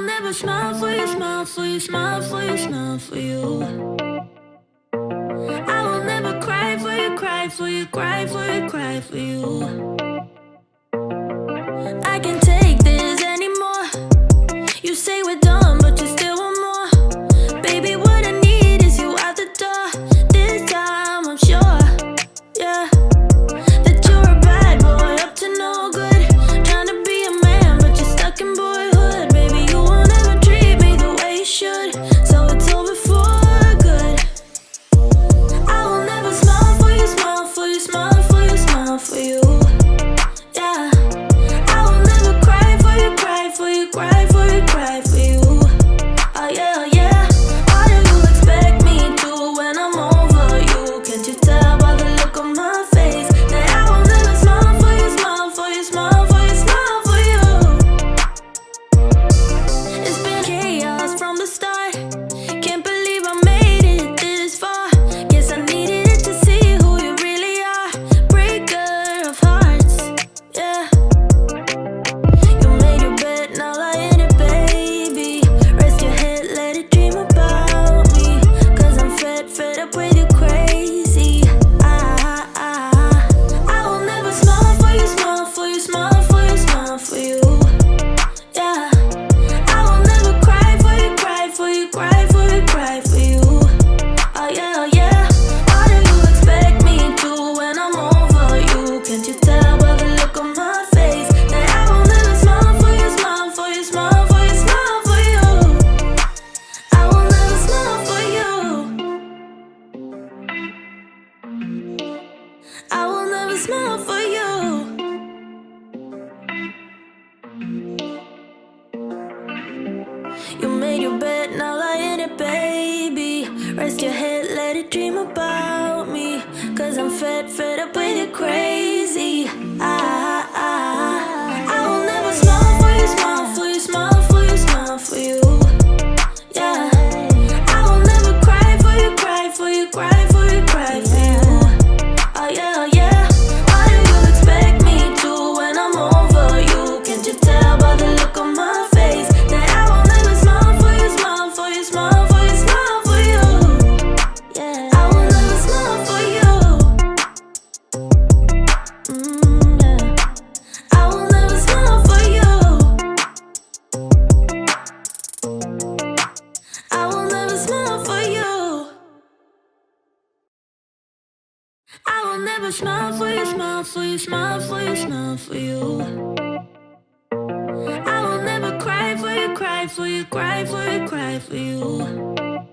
never smile for you, smile for you, smile for you, smile for you. I will never cry for you, cry for you, cry for you, cry for you. I can't take this anymore. You say we're done, but you still want more. Baby, what I need is you out the door. This time I'm sure, yeah, that you're a bad boy up to no good. Trying to be a man, but you're stuck in boyhood. Baby, you won't ever treat me the way you should, so it's over for good. I will never smile for you, smile for you, smile for you, smile for you. Yeah, I will never cry for you, cry for you, cry for you, cry for you. Oh yeah, oh yeah. What do you expect me to when I'm over you? Can't you tell by the look on my face that I will never smile for you, smile for you, smile for you, smile for you? It's been chaos from the start. Can't believe I made it this far. Guess I needed it to see who you really are. Breaker of hearts, yeah. You made your bed, now lie in it, baby. Rest your head, let it dream about me. Cause I'm fed up with you crazy. I will never smile for you, smile for you, smile for you, smile for you. Yeah, I will never cry for you, cry for you, cry for you, cry for you. Oh yeah, oh yeah. What do you expect me to when I'm over you? Can't you tell by the look on my face that I will never smile for you, smile for you, smile for you, smile for you? I will never smile for you. I will never smile for you. You made your bed, now lie in it, baby. Rest your head, let it dream about me. Cause I'm fed up with you crazy. I will never smile for you, smile for you, smile for you, smile for you. Yeah, I will never cry for you, cry for you, cry for you, cry for you. Oh yeah, oh yeah. What do you expect me to when I'm over you? Can't you tell by the look on my face that I will never smile for you, smile for you, smile for you, smile for you? Yeah, I will never smile for you. Yeah, I will never smile for you. I will never smile for you. I will never smile for you, smile for you, smile for you, smile for you. I will never cry for you, cry for you, cry for you, cry for you.